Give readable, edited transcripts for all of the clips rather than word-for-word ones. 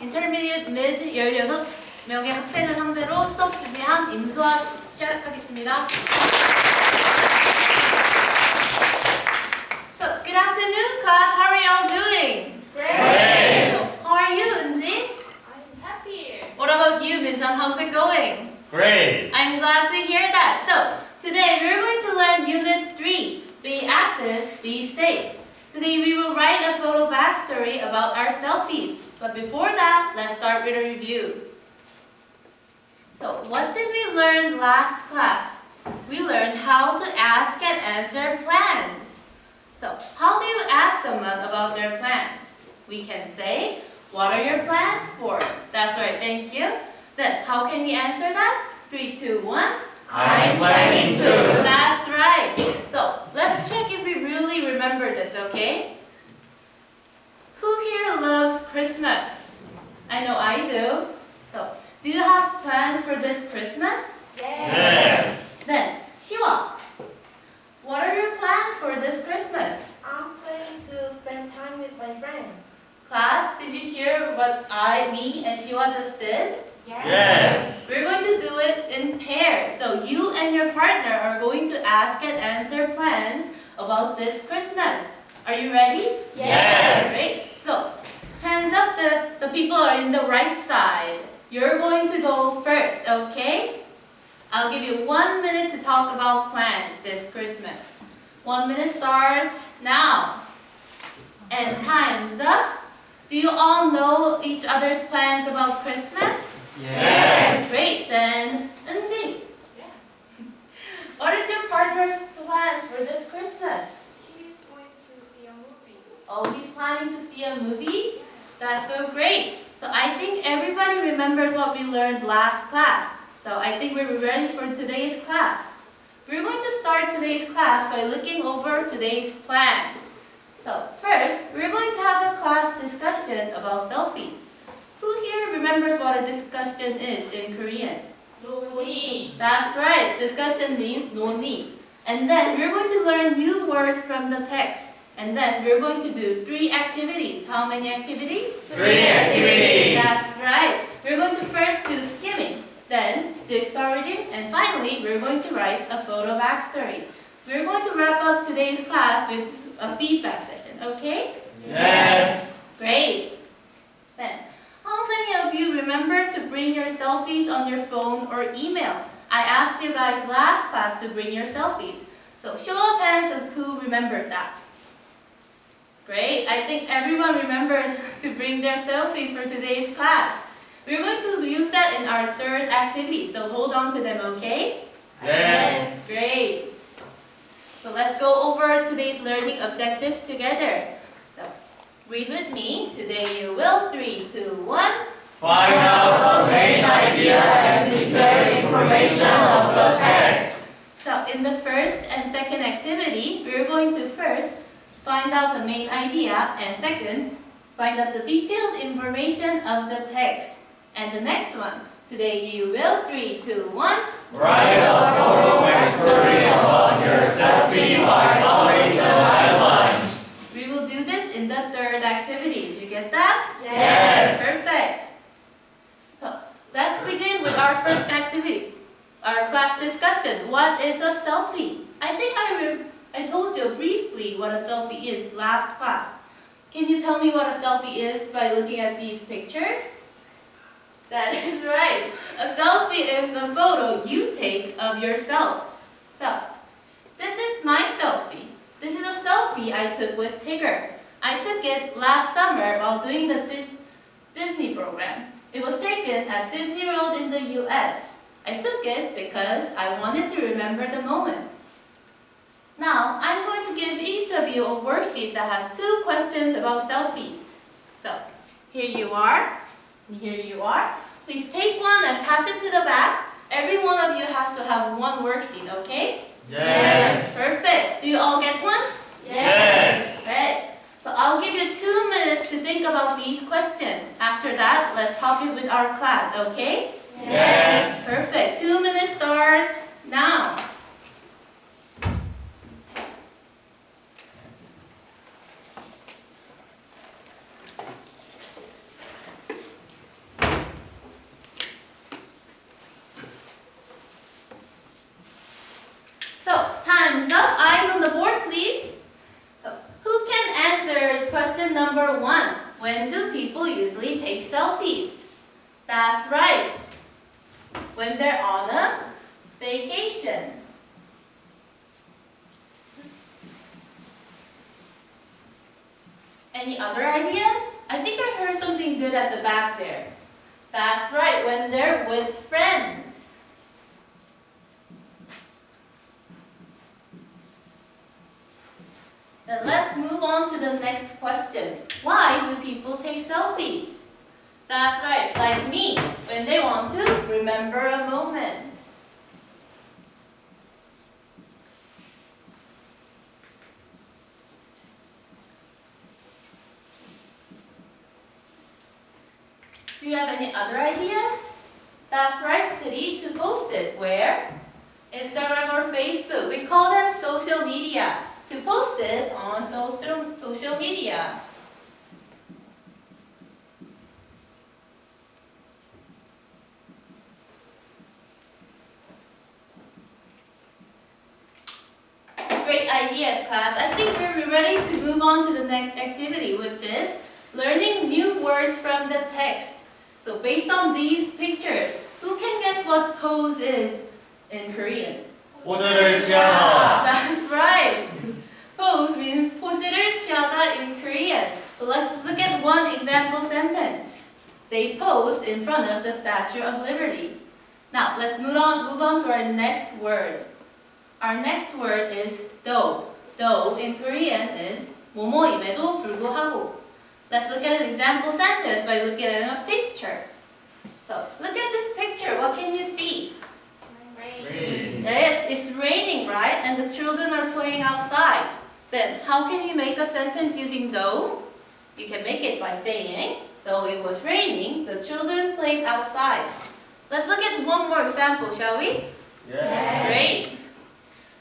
인터미디엇 미드 16명의 학생을 상대로 수업 준비한 임수아 시작하겠습니다. So, good afternoon class. How are you all doing? Great! How are you, Unji? I'm happy. What about you, Minjan? How's it going? Great! I'm glad to hear that. So, today we're going to learn Unit 3. Be active, be safe. Today we will write a photo backstory about our selfies. But before that, let's start with a review. So, what did we learn last class? We learned how to ask and answer plans. So, how do you ask someone about their plans? We can say, what are your plans for? That's right, thank you. Then, how can we answer that? 3, 2, 1. I'm planning to. That's right. So, let's check if we really remember this, okay? Who here loves Christmas? I know I do. So, do you have plans for this Christmas? Yes! Then, Shiwa, what are your plans for this Christmas? I'm planning to spend time with my friend. Class, did you hear what me and Shiwa just did? Yes! We're going to do it in pairs. So you and your partner are going to ask and answer plans about this Christmas. Are you ready? Yes! Great. So, hands up the people are in the right side. You're going to go first, okay? I'll give you 1 minute to talk about plans this Christmas. 1 minute starts now. And time's up. Do you all know each other's plans about Christmas? Yes! Great, then Unji. Yes. What is your partner's plans for this Christmas? He's going to see a movie. Oh, he's planning to see a movie? That's so great. So I think everybody remembers what we learned last class. So I think we're ready for today's class. We're going to start today's class by looking over today's plan. So first, we're going to have a class discussion about selfies. Who here remembers what a discussion is in Korean? Noni. That's right. Discussion means 논의. And then we're going to learn new words from the text. And then we're going to do 3 activities. How many activities? 3 activities! That's right. We're going to first do skimming, then jigsaw reading, and finally we're going to write a photo backstory. We're going to wrap up today's class with a feedback session, okay? Yes! Great. Then, how many of you remember to bring your selfies on your phone or email? I asked you guys last class to bring your selfies. So show of hands of who remembered that. Great. I think everyone remembered to bring their selfies for today's class. We're going to use that in our 3rd activity, so hold on to them, okay? Yes! Great. So let's go over today's learning objectives together. So, read with me. Today you will. 3, 2, 1. Find out the main idea and detailed information of the text. So in the first and second activity, we're going to first find out the main idea and second, find out the detailed information of the text. And the next one, today you will. 3, 2, 1. Write a photo backstory about your selfie by following the guidelines. We will do this in the 3rd activity. Did you get that? Yes! Perfect. So let's begin with our first activity, our class discussion. What is a selfie? I think I told you briefly what a selfie is last class. Can you tell me what a selfie is by looking at these pictures? That is right. A selfie is the photo you take of yourself. So, this is my selfie. This is a selfie I took with Tigger. I took it last summer while doing the Disney program. It was taken at Disney World in the US. I took it because I wanted to remember the moment. Now, I'm going to give each of you a worksheet that has 2 questions about selfies. So, here you are. And here you are. Please take one and pass it to the back. Every one of you has to have 1 worksheet, okay? Yes! Perfect. Do you all get one? Yes! Great. So I'll give you 2 minutes to think about these questions. After that, let's talk it with our class, okay? Yes! Perfect. 2 minutes starts now. when do people usually take selfies? That's right. When they're on a vacation. Any other ideas? I think I heard something good at the back there. That's right, when they're with friends. Then let's move on to the next question. Why do people take selfies? That's right, like me, when they want to remember a moment. Do you have any other ideas? That's right, City, to post it. Where? Instagram or Facebook. We call them social media. To post it on social media. Great ideas, class. I think we're ready to move on to the next activity, which is learning new words from the text. So based on these pictures, who can guess what pose is in Korean? 포즈를 취하다. That's right. Pose means 포즈를 취하다 in Korean. So let's look at one example sentence. They posed in front of the Statue of Liberty. Now let's move on to our next word. Our next word is though. Though in Korean is 뭐뭐임에도 불구하고. Let's look at an example sentence by looking at a picture. So look at this picture. What can you see? Rain. Yes, it's raining, right? And the children are playing outside. Then how can you make a sentence using though? You can make it by saying, though it was raining, the children played outside. Let's look at one more example, shall we? Yes. Great.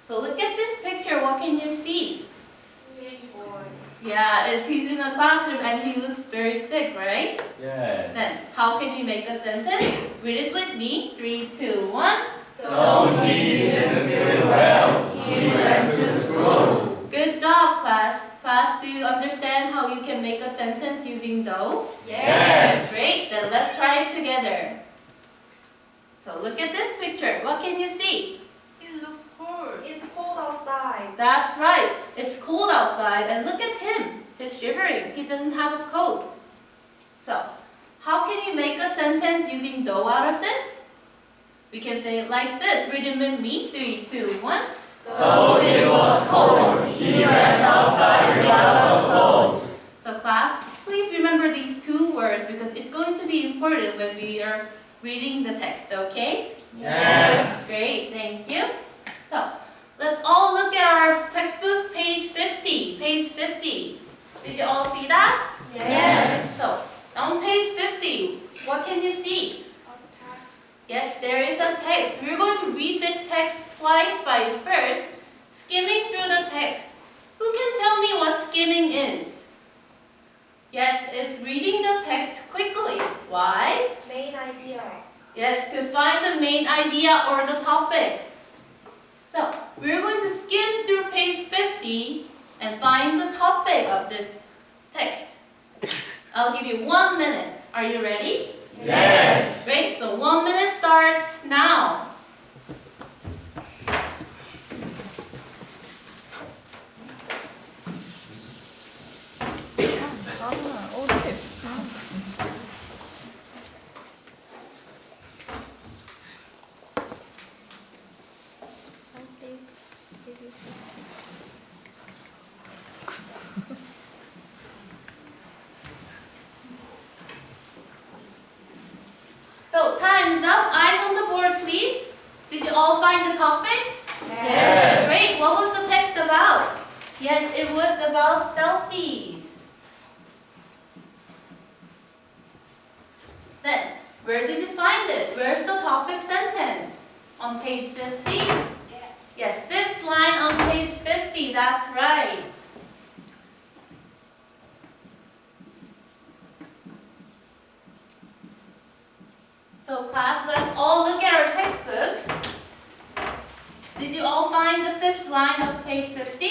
So look at this picture. What can you see? Yeah, he's in a classroom and he looks very sick, right? Yes. Then how can we make a sentence? Read it with me. 3, 2, 1. Though he didn't feel well, he went to school. Good job, class. Class, do you understand how you can make a sentence using though? Yes. Great, then let's try it together. So look at this picture. What can you see? It looks cold. It's cold outside. That's right. It's cold outside and look at him. He's shivering. He doesn't have a coat. So, how can you make a sentence using though out of this? We can say it like this. Read it with me. 3, 2, 1. Though it was cold, he went outside without a coat. So class, please remember these two words because it's going to be important when we are reading the text, okay? Yes. Great, thank you. So, let's all look at our textbook, page 50. Page 50. Did you all see that? Yes. So, on page 50, what can you see? Yes, there is a text. We're going to read this text twice by first skimming through the text. Who can tell me what skimming is? Yes, it's reading the text quickly. Why? Main idea. Yes, to find the main idea or the topic. So, we're going to skim through page 50 and find the topic of this text. I'll give you 1 minute. Are you ready? Yes. Great, so 1 minute starts now. So time's up. Eyes on the board, please. Did you all find the topic? Yes. Great. What was the text about? Yes, it was about selfies. Then, where did you find it? Where's the topic sentence? On page 50? Yes, fifth line on page 50. That's right. So class, let's all look at our textbooks. Did you all find the fifth line of page 50?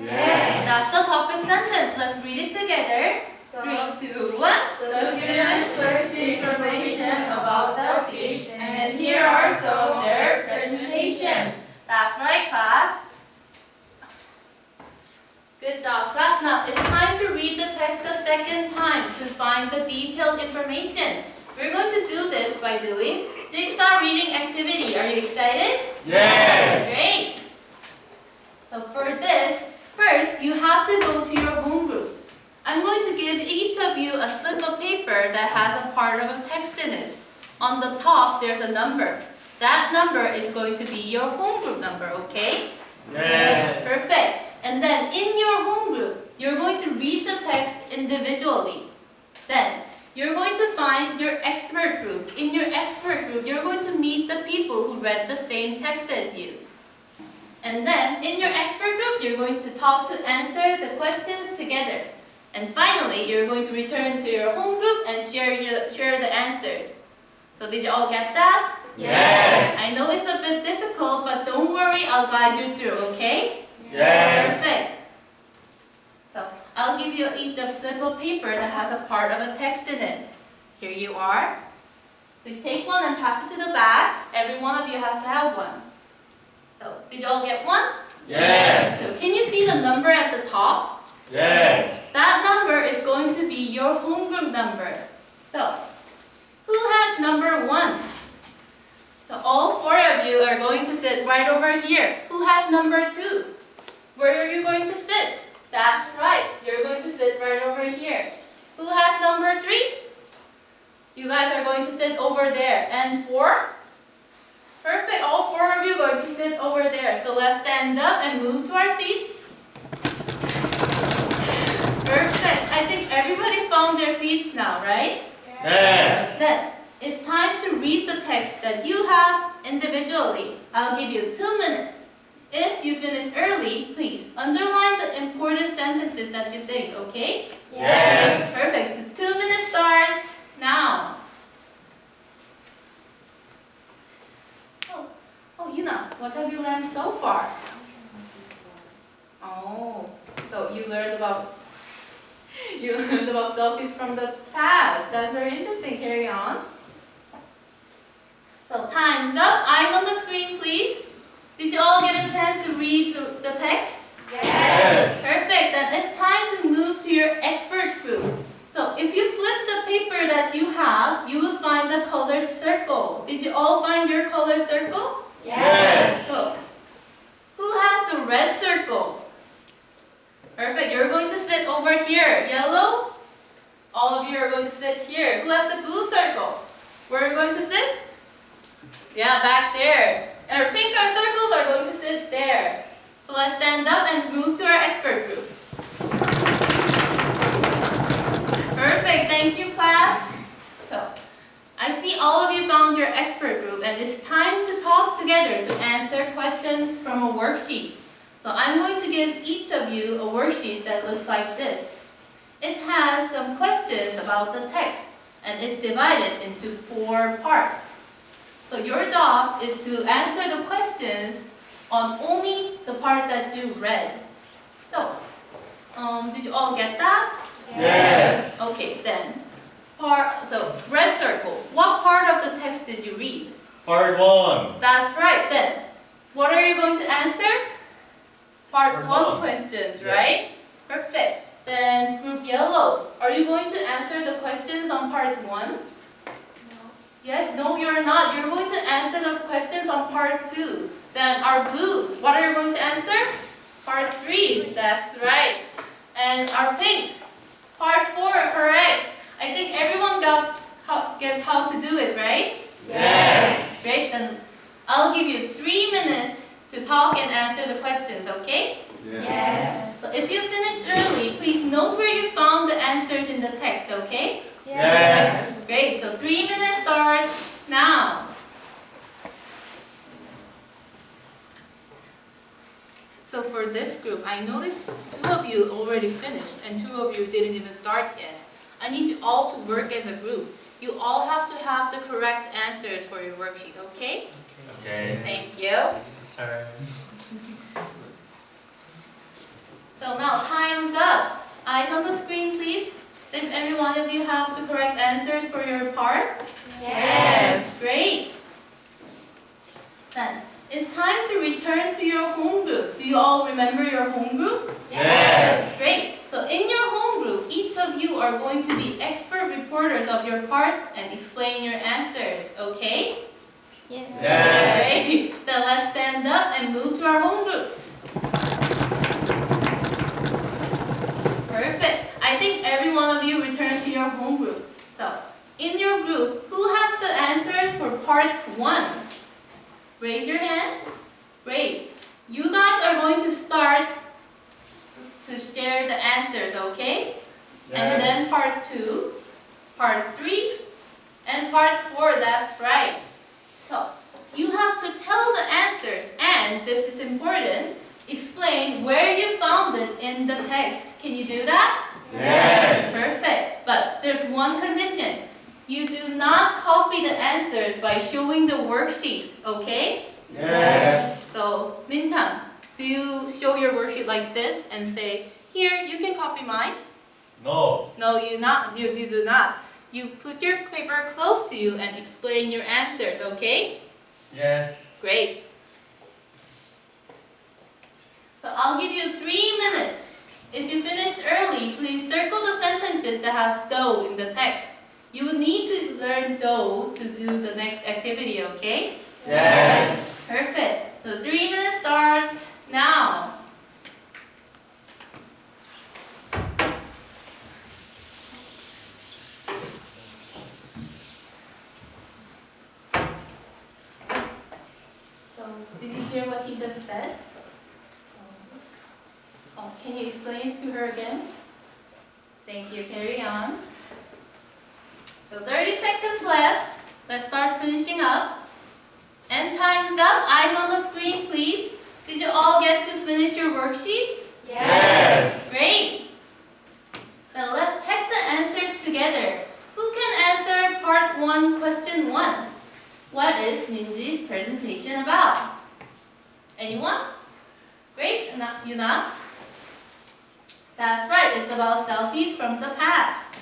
Yes. That's the topic sentence. Let's read it together. 3, 2, 1. The students search information about selfies, and here are some of their presentations. That's right, class. Good job, class. Now it's time to read the text a second time to find the detailed information. We're going to do this by doing jigsaw reading activity. Are you excited? Yes. Great. So for this, first you have to go to your home group. I'm going to give each of you a slip of paper that has a part of a text in it. On the top, there's a number. That number is going to be your home group number, okay? Yes. Perfect. And then in your home group, you're going to read the text individually. Then, you're going to find your expert group. In your expert group, you're going to meet the people who read the same text as you. And then, in your expert group, you're going to talk to answer the questions together. And finally, you're going to return to your home group and share the answers. So did you all get that? Yes. I know it's a bit difficult, but don't worry, I'll guide you through, okay? Yes. Perfect. So I'll give you each a slip of paper that has a part of a text in it. Here you are. Please take one and pass it to the back. Every one of you has to have one. So did you all get one? Yes. So can you see the number at the top? Yes. That number is going to be your home group number. So who has number 1? So all 4 of you are going to sit right over here. Who has number 2? Where are you going to sit? That's right. You're going to sit right over here. Who has number 3? You guys are going to sit over there. And 4? Perfect. All 4 of you are going to sit over there. So let's stand up and move to our seats. Perfect. I think everybody's found their seats now, right? Yes. Then it's time to read the text that you have individually. I'll give you 2 minutes. If you finish early, please underline the important sentences that you think, okay? Yes. Perfect. It's 2 minutes starts now. Oh, Yuna, what have you learned so far? Oh, so you learned about selfies from the past. That's very interesting. Carry on. So time's up. Eyes on the screen, please. Did you all get a chance to read the text? Yes. Perfect. Then it's time to move to your expert group. So if you flip the paper that you have, you will find the colored circle. Did you all find your colored circle? Yes. So who has the red circle? Perfect. You're going to sit over here. Yellow? All of you are going to sit here. Who has the blue circle? Where are you going to sit? Yeah, back there. Our pink circles are going to sit there. So let's stand up and move to our expert groups. Perfect. Thank you, class. So I see all of you found your expert group, and it's time to talk together to answer questions from a worksheet. So I'm going to give each of you a worksheet that looks like this. It has some questions about the text, and it's divided into 4 parts. So your job is to answer the questions on only the part that you read. So, did you all get that? Yes. Okay, then. So, red circle. What part of the text did you read? Part 1. That's right, then. What are you going to answer? Part Part 1 one. questions, Yes. right? Perfect. Then group yellow. Are you going to answer the questions on part 1? Yes, no, you're not. You're going to answer the questions on part 2. Then our blues. What are you going to answer? Part 3. That's right. And our pinks. Part 4, correct. I think everyone gets how to do it, right? Yes. Great, then I'll give you 3 minutes to talk and answer the questions, okay? Yes. So if you finished early, please note where you found the answers in the text, okay? Yes. Great, so 3 minutes starts now. So for this group, I noticed 2 of you already finished and 2 of you didn't even start yet. I need you all to work as a group. You all have to have the correct answers for your worksheet, okay? Okay. Thank you. Sorry. So now time's up. Eyes on the screen, please. Did every one of you have the correct answers for your part? Yes. Great. Then, it's time to return to your home group. Do you all remember your home group? Yes. Great. So in your home group, each of you are going to be expert reporters of your part and explain your answers, okay? Yes. Great. Then let's stand up and move to our home groups. Perfect. I think every one of you returned to your home group. So, in your group, who has the answers for part 1? Raise your hand. Great. You guys are going to start to share the answers, okay? And then part 2, part 3, and part 4, that's right. So, you have to tell the answers, and this is important, explain where you found it in the text. Can you do that? Yes. Perfect. But there's one condition. You do not copy the answers by showing the worksheet, okay? Yes. So, Min-chan, do you show your worksheet like this and say, here, you can copy mine? No. No, you do not. You put your paper close to you and explain your answers, okay? Yes. Great. So I'll give you 3 minutes. If you finished early, please circle the sentences that has though in the text. You will need to learn though to do the next activity, okay? Yes. Perfect. So 3 minutes starts now. So, did you hear what he just said? Oh, can you explain to her again? Thank you. Carry on. So 30 seconds left. Let's start finishing up. And time's up. Eyes on the screen, please. Did you all get to finish your worksheets? Yes. Great. Then let's check the answers together. Who can answer part 1, question 1? What is Minji's presentation about? Anyone? Great. Yuna? That's right. It's about selfies from the past.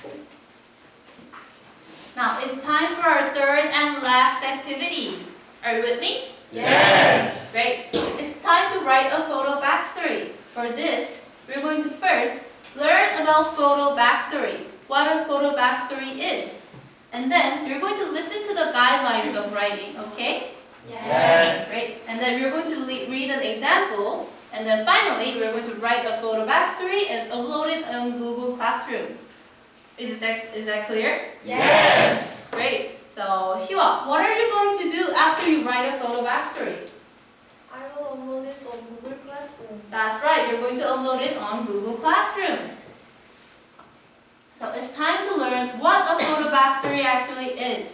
Now, it's time for our third and last activity. Are you with me? Yes. Great. It's time to write a photo backstory. For this, we're going to first learn about photo backstory, what a photo backstory is. And then you're going to listen to the guidelines of writing, okay? Yes. Great. And then we're going to read an example. And then finally, we're going to write a photo backstory and upload it on Google Classroom. Is that clear? Yes. Great. So, Shiwa, what are you going to do after you write a photo backstory? I will upload it on Google Classroom. That's right, you're going to upload it on Google Classroom. So it's time to learn what a photo backstory actually is.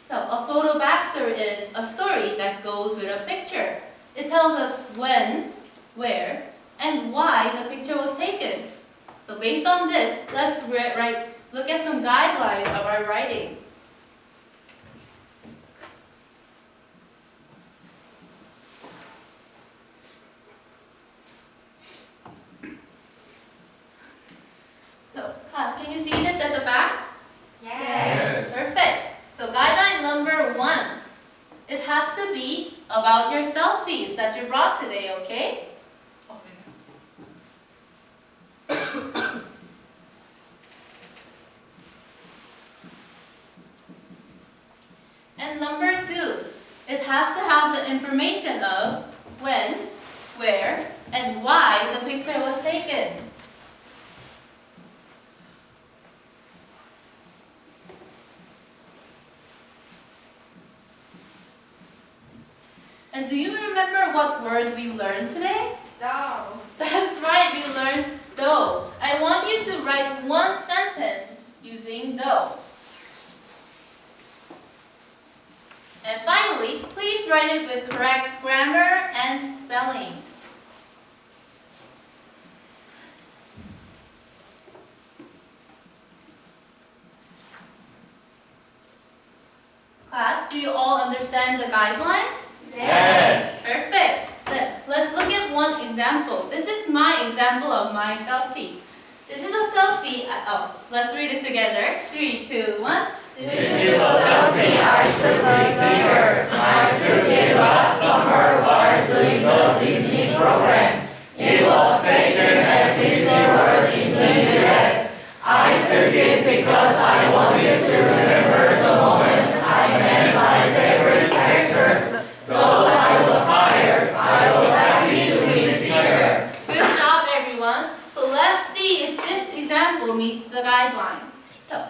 So a photo backstory is a story that goes with a picture. It tells us when, where, and why the picture was taken. So based on this, let's look at some guidelines of our writing. So, class, can you see this at the back? Yes. Perfect. So guideline number 1. It has to be about your selfies that you brought today, okay? And number 2, it has to have the information of when, where, and why the picture was taken. And do you remember what word we learned today? Though. That's right, we learned though. I want you to write one sentence using though. And finally, please write it with correct grammar and spelling. Class, do you all understand the guidelines? Yes. Perfect. Then let's look at one example. This is my example of my selfie. This is a selfie. Let's read it together. 3, 2, 1. This is a selfie I took with Tigger. I took it last summer while doing the Disney program. It was taken at Disney World in the US. I took it because I wanted to remember the moment I met my favorite character. Though I was tired, I was happy to meet Tigger. Good job, everyone. So let's see if this example meets the guidelines. So,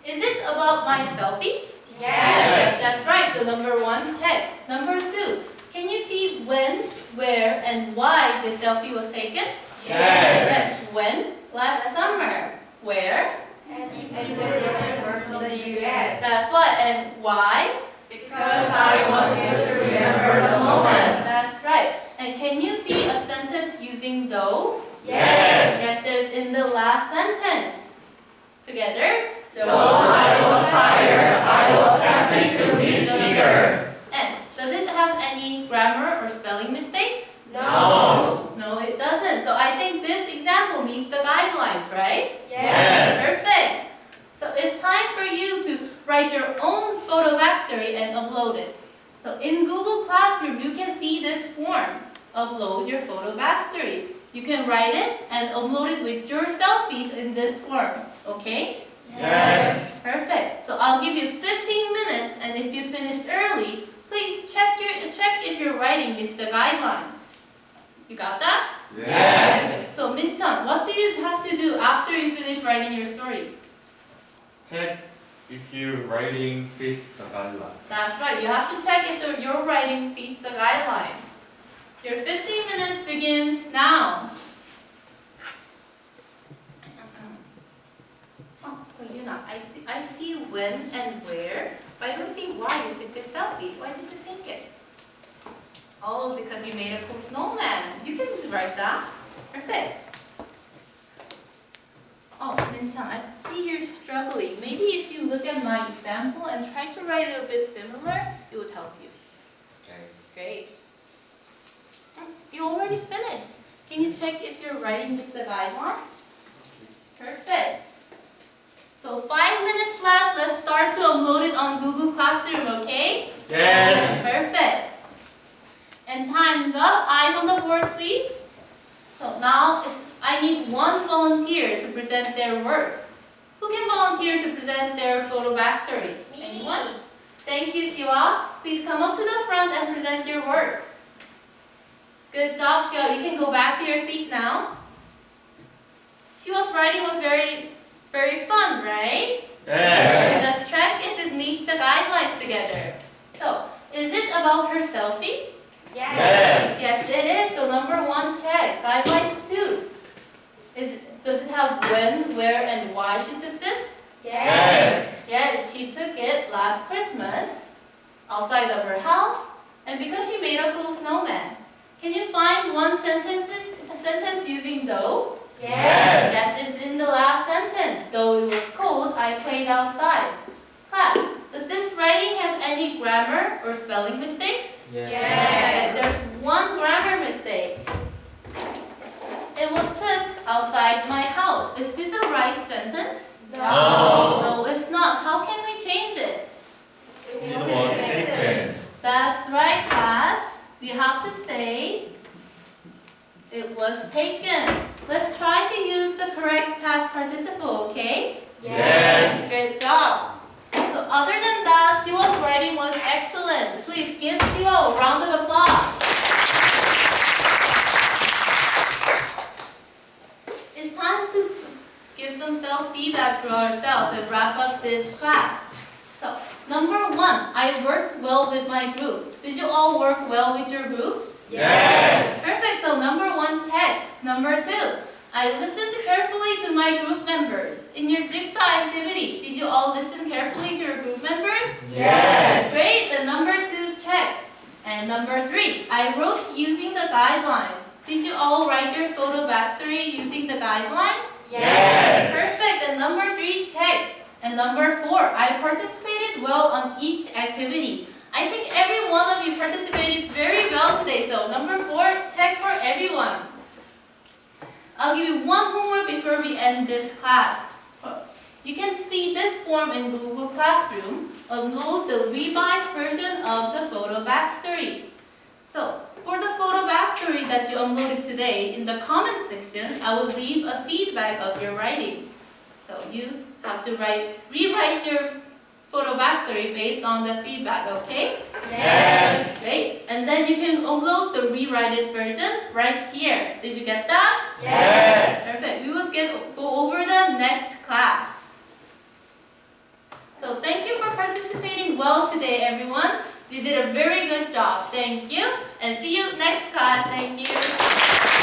is it about my selfie? Yes, that's right. So number 1, check. Number 2, can you see when, where, and why the selfie was taken? Yes. When? Last summer. Where? And Disney World in the US. That's what. And why? Because I wanted to remember the moment. That's right. And can you see a sentence using though? Yes. Yes, there's in the last sentence. Together? Though I was tired, I was happy to meet Tigger. And does it have any grammar or spelling mistakes? No. No, it doesn't. So I think this example meets the guidelines, right? Yes. Perfect. So it's time for you to write your own photo backstory and upload it. So in Google Classroom, you can see this form. Upload your photo backstory. You can write it and upload it with your selfies in this form. Okay? Yes. Perfect. So I'll give you 15 minutes, and if you finished early, please check if your writing meets the guidelines. You got that? Yes. So Min-chan, what do you have to do after you finish writing your story? Check if your writing fits the guideline. That's right. You have to check if your writing fits the guidelines. Your 15 minutes begins now. Oh, Yuna, I see when and where, but I don't see why you took this selfie. Why did you take it? Oh, because you made a cool snowman. You can write that. Perfect. Oh, Min-chan, I see you're struggling. Maybe if you look at my example and try to write it a bit similar, it would help you. Okay. Great. You already finished. Can you check if your writing meets the guidelines? Perfect. So 5 minutes left. Let's start to upload it on Google Classroom, okay? Yes. Perfect. And time's up. Eyes on the board, please. So now I need one volunteer to present their work. Who can volunteer to present their photo backstory? Anyone? Thank you, Shiwa. Please come up to the front and present your work. Good job, Shiwa. You can go back to your seat now. Shiwa's writing was very, very fun, right? Yes. Let's check if it meets the guidelines together. So, is it about her selfie? Yes. Yes, it is. So number 1, check. Guideline 2. Does it have when, where, and why she took this? Yes. Yes, she took it last Christmas outside of her house, and because she made a cool snowman. Can you find one sentence using though? Yes. Yes, it's in the last sentence. Though it was cold, I played outside. Class, does this writing have any grammar or spelling mistakes? Yes, there's one grammar mistake. It was took outside my house. Is this a right sentence? No. No, it's not. How can we change it? It was taken. That's right, class. You have to say, it was taken. Let's try to use the correct past participle, okay? Yes. Good job. So other than that, Shiwa's writing was excellent. Please give Shiwa a round of applause. It's time to give some self-feedback to ourselves and wrap up this class. So, number 1, I worked well with my group. Did you all work well with your groups? Yes. Perfect. So number 1, check. Number 2, I listened carefully to my group members. In your jigsaw activity, did you all listen carefully to your group members? Yes. Great. Then number 2, check. And number 3, I wrote using the guidelines. Did you all write your photo backstory using the guidelines? Yes. Perfect. And number 3, check. And number 4, I participated well on each activity. I think every one of you participated very well today. So number 4, check for everyone. I'll give you one homework before we end this class. You can see this form in Google Classroom. Upload the revised version of the photo backstory. So, for the photo backstory that you uploaded today, in the comment section, I will leave a feedback of your writing. So you have to rewrite your photo backstory based on the feedback, okay? Yes. Great. And then you can upload the rewritten version right here. Did you get that? Yes. Perfect. We will go over them next class. So thank you for participating well today, everyone. You did a very good job. Thank you. And see you next class. Thank you.